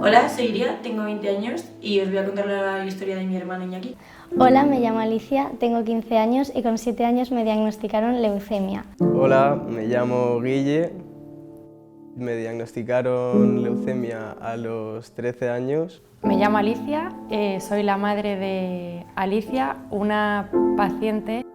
Hola, soy Iria, tengo 20 años y os voy a contar la historia de mi hermano Iñaki. Hola, me llamo Alicia, tengo 15 años y con 7 años me diagnosticaron leucemia. Hola, me llamo Guille, me diagnosticaron leucemia a los 13 años. Me llamo Alicia, soy la madre de Alicia, una paciente.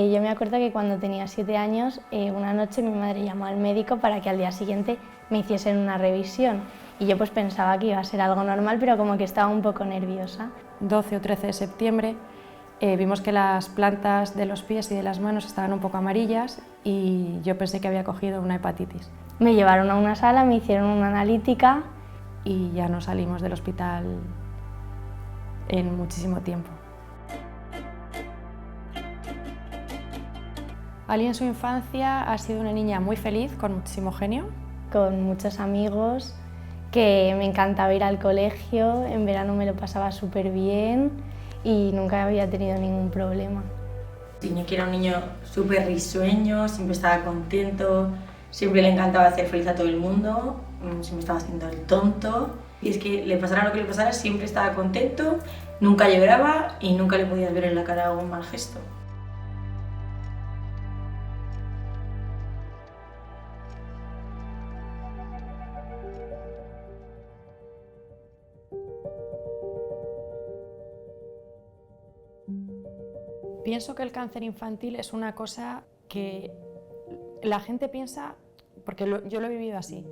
Yo me acuerdo que cuando tenía 7 años, una noche mi madre llamó al médico para que al día siguiente me hiciesen una revisión. Y yo pues pensaba que iba a ser algo normal, pero como que estaba un poco nerviosa. 12 o 13 de septiembre vimos que las plantas de los pies y de las manos estaban un poco amarillas y yo pensé que había cogido una hepatitis. Me llevaron a una sala, me hicieron una analítica y ya no salimos del hospital en muchísimo tiempo. Ali en su infancia ha sido una niña muy feliz, con muchísimo genio. con muchos amigos, que me encantaba ir al colegio, en verano me lo pasaba súper bien y nunca había tenido ningún problema. Iñaki era un niño súper risueño, siempre estaba contento, siempre le encantaba hacer feliz a todo el mundo, siempre estaba haciendo el tonto. Y es que le pasara lo que le pasara, siempre estaba contento, nunca lloraba y nunca le podías ver en la cara un mal gesto. Pienso que el cáncer infantil es una cosa que la gente piensa, porque yo lo he vivido así,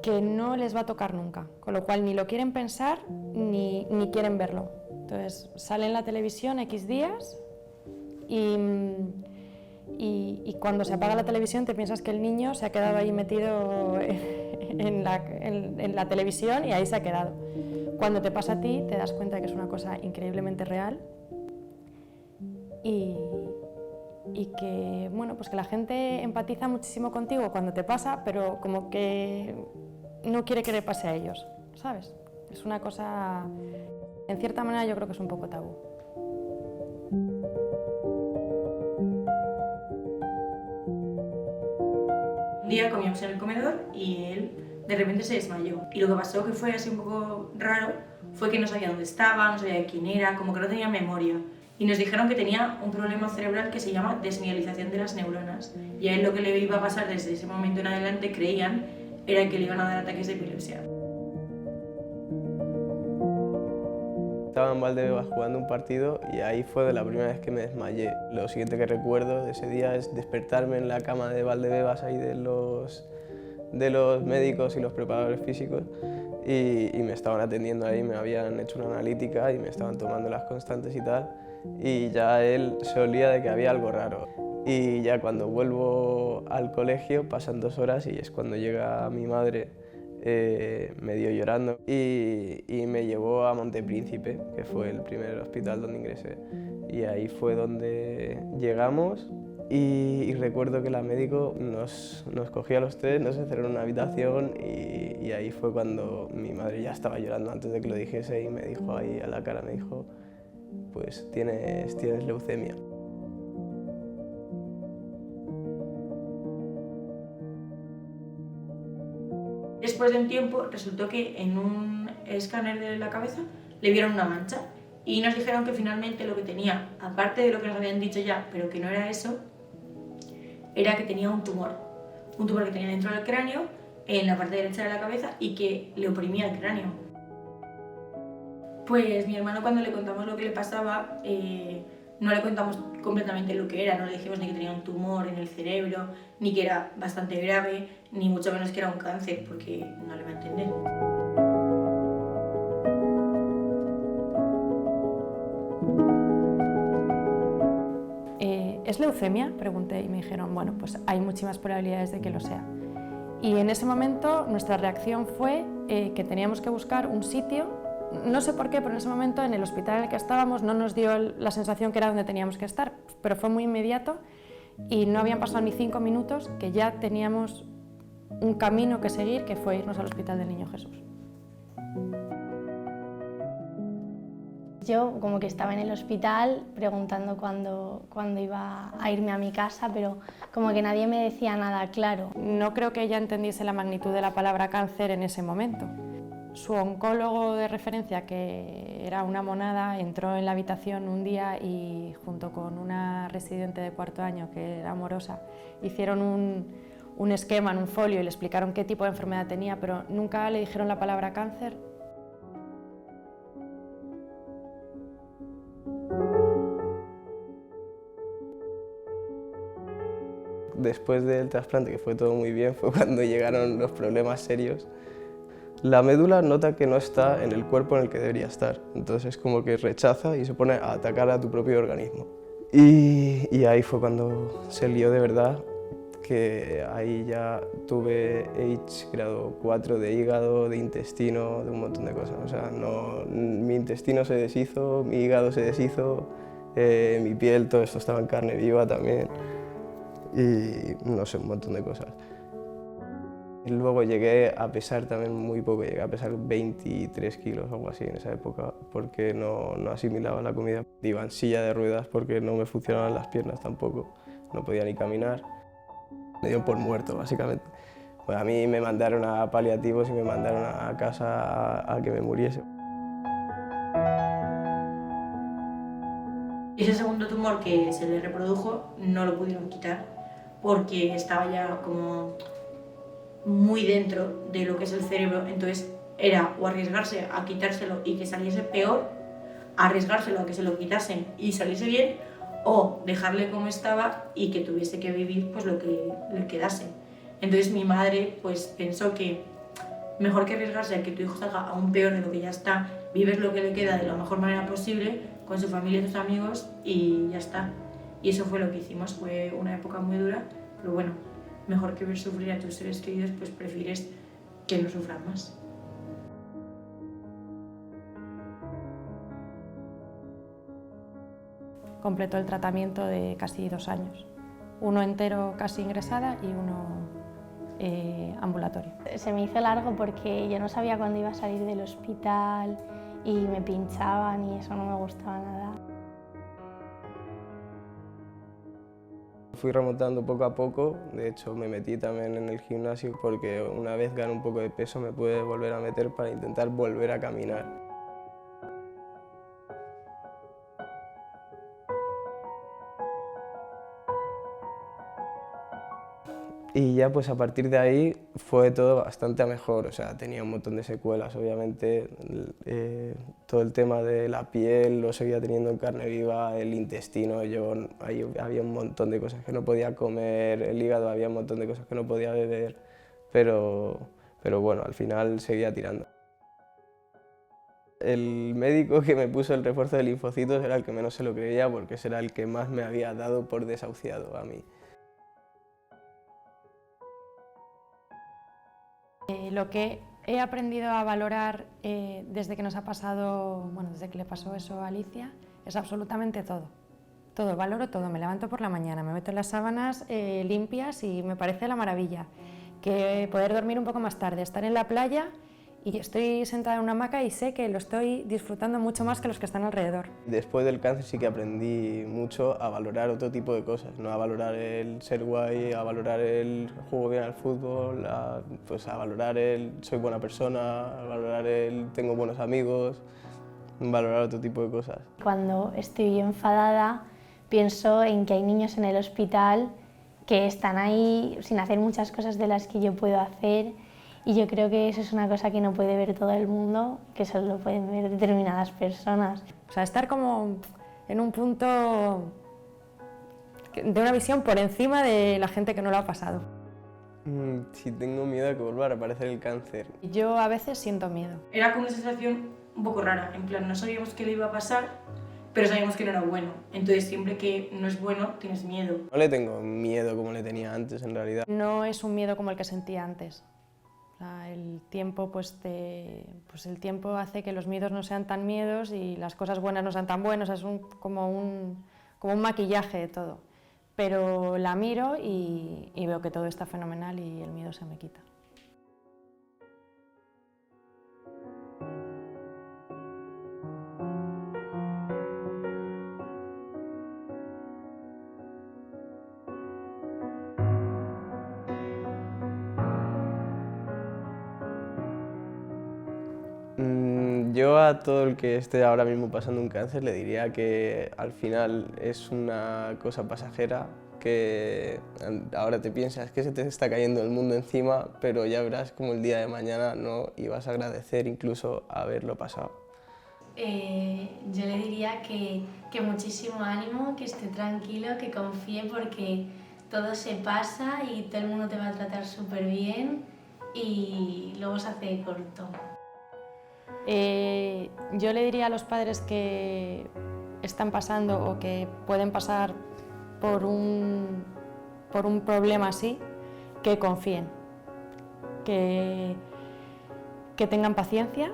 que no les va a tocar nunca, con lo cual ni lo quieren pensar ni quieren verlo. Entonces sale en la televisión X días y cuando se apaga la televisión te piensas que el niño se ha quedado ahí metido en la televisión y ahí se ha quedado. Cuando te pasa a ti te das cuenta de que es una cosa increíblemente real y que, bueno, pues que la gente empatiza muchísimo contigo cuando te pasa, pero como que no quiere que le pase a ellos, ¿sabes? Es una cosa, en cierta manera yo creo que es un poco tabú. Un día comíamos en el comedor y él de repente se desmayó. Y lo que pasó, que fue así un poco raro, fue que no sabía dónde estaba, no sabía quién era, como que no tenía memoria. Y nos dijeron que tenía un problema cerebral que se llama desmielización de las neuronas. Y a él lo que le iba a pasar desde ese momento en adelante, creían, era que le iban a dar ataques de epilepsia. Estaba en Valdebebas jugando un partido y ahí fue de la primera vez que me desmayé. Lo siguiente que recuerdo de ese día es despertarme en la cama de Valdebebas ahí de los médicos y los preparadores físicos y me estaban atendiendo ahí, me habían hecho una analítica y me estaban tomando las constantes y tal, y ya él se olía de que había algo raro. Y ya cuando vuelvo al colegio pasan 2 horas y es cuando llega mi madre medio llorando y me llevó a Montepríncipe, que fue el primer hospital donde ingresé. Y ahí fue donde llegamos y recuerdo que la médico nos cogió a los 3, nos encerró en una habitación y ahí fue cuando mi madre ya estaba llorando antes de que lo dijese y me dijo ahí a la cara, me dijo, pues tienes leucemia. Después de un tiempo resultó que en un escáner de la cabeza le vieron una mancha y nos dijeron que finalmente lo que tenía, aparte de lo que nos habían dicho ya, pero que no era eso, era que tenía un tumor que tenía dentro del cráneo, en la parte derecha de la cabeza y que le oprimía el cráneo. Pues mi hermano, cuando le contamos lo que le pasaba, no le contamos completamente lo que era, no le dijimos ni que tenía un tumor en el cerebro, ni que era bastante grave, ni mucho menos que era un cáncer, porque no le va a entender. ¿Es leucemia?, pregunté y me dijeron, bueno, pues hay muchísimas probabilidades de que lo sea. Y en ese momento nuestra reacción fue que teníamos que buscar un sitio, no sé por qué, pero en ese momento en el hospital en el que estábamos no nos dio la sensación que era donde teníamos que estar, pero fue muy inmediato y no habían pasado ni 5 minutos que ya teníamos un camino que seguir, que fue irnos al Hospital del Niño Jesús. Yo como que estaba en el hospital preguntando cuándo iba a irme a mi casa, pero como que nadie me decía nada claro. No creo que ella entendiese la magnitud de la palabra cáncer en ese momento. Su oncólogo de referencia, que era una monada, entró en la habitación un día y junto con una residente de 4º año, que era amorosa, hicieron un esquema en un folio y le explicaron qué tipo de enfermedad tenía, pero nunca le dijeron la palabra cáncer. Después del trasplante, que fue todo muy bien, fue cuando llegaron los problemas serios. La médula nota que no está en el cuerpo en el que debería estar, entonces como que rechaza y se pone a atacar a tu propio organismo. Y ahí fue cuando se lió de verdad, que ahí ya tuve AIDS grado 4 de hígado, de intestino, de un montón de cosas. O sea, mi intestino se deshizo, mi hígado se deshizo, mi piel, todo esto estaba en carne viva también. Y no sé, un montón de cosas. Y luego llegué a pesar también muy poco, llegué a pesar 23 kilos o algo así en esa época, porque no asimilaba la comida. Iba en silla de ruedas porque no me funcionaban las piernas tampoco, no podía ni caminar. Me dio por muerto, básicamente. Pues a mí me mandaron a paliativos y me mandaron a casa a que me muriese. Ese segundo tumor que se le reprodujo no lo pudieron quitar porque estaba ya como muy dentro de lo que es el cerebro, entonces era o arriesgarse a quitárselo y que saliese peor, arriesgárselo a que se lo quitasen y saliese bien, o dejarle como estaba y que tuviese que vivir pues lo que le quedase. Entonces mi madre pues pensó que mejor que arriesgarse a que tu hijo salga aún peor de lo que ya está, vives lo que le queda de la mejor manera posible con su familia y sus amigos y ya está. Y eso fue lo que hicimos, fue una época muy dura, pero bueno, mejor que ver sufrir a tus seres queridos, pues prefieres que no sufran más. Completó el tratamiento de casi 2 años, uno entero casi ingresada y uno ambulatorio. Se me hizo largo porque yo no sabía cuándo iba a salir del hospital y me pinchaban y eso no me gustaba nada. Fui remontando poco a poco, de hecho me metí también en el gimnasio porque una vez gano un poco de peso me pude volver a meter para intentar volver a caminar. Y ya pues a partir de ahí fue todo bastante a mejor, o sea, tenía un montón de secuelas, obviamente, todo el tema de la piel lo seguía teniendo en carne viva, el intestino, ahí había un montón de cosas que no podía comer, el hígado había un montón de cosas que no podía beber, pero bueno, al final seguía tirando. El médico que me puso el refuerzo de linfocitos era el que menos se lo creía porque ese era el que más me había dado por desahuciado a mí. Lo que he aprendido a valorar desde que nos ha pasado, bueno, desde que le pasó eso a Alicia, es absolutamente todo. Todo, valoro todo. Me levanto por la mañana, me meto en las sábanas limpias y me parece la maravilla. Que poder dormir un poco más tarde, estar en la playa y estoy sentada en una hamaca y sé que lo estoy disfrutando mucho más que los que están alrededor. Después del cáncer sí que aprendí mucho a valorar otro tipo de cosas, no a valorar el ser guay, a valorar el juego bien al fútbol, pues a valorar el soy buena persona, a valorar el tengo buenos amigos, valorar otro tipo de cosas. Cuando estoy enfadada pienso en que hay niños en el hospital que están ahí sin hacer muchas cosas de las que yo puedo hacer. Y yo creo que eso es una cosa que no puede ver todo el mundo, que solo lo pueden ver determinadas personas. O sea, estar como en un punto de una visión por encima de la gente que no lo ha pasado. Sí, tengo miedo de que vuelva a reaparecer el cáncer. Yo a veces siento miedo. Era como una sensación un poco rara, en plan, no sabíamos qué le iba a pasar, pero sabíamos que no era bueno. Entonces siempre que no es bueno, tienes miedo. No le tengo miedo como le tenía antes, en realidad. No es un miedo como el que sentía antes. O sea, el tiempo, el tiempo hace que los miedos no sean tan miedos y las cosas buenas no sean tan buenas. Es como un maquillaje de todo. Pero la miro y veo que todo está fenomenal y el miedo se me quita. Yo a todo el que esté ahora mismo pasando un cáncer le diría que al final es una cosa pasajera, que ahora te piensas que se te está cayendo el mundo encima, pero ya verás como el día de mañana no, y vas a agradecer incluso haberlo pasado. Yo le diría que muchísimo ánimo, que esté tranquilo, que confíe porque todo se pasa y todo el mundo te va a tratar súper bien y luego se hace corto. Yo le diría a los padres que están pasando o que pueden pasar por un problema así, que confíen, que tengan paciencia,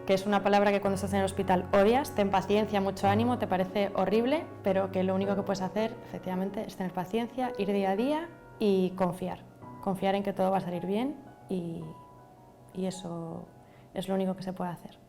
que es una palabra que cuando estás en el hospital odias. Ten paciencia, mucho ánimo, te parece horrible, pero que lo único que puedes hacer efectivamente es tener paciencia, ir día a día y confiar en que todo va a salir bien y eso es lo único que se puede hacer.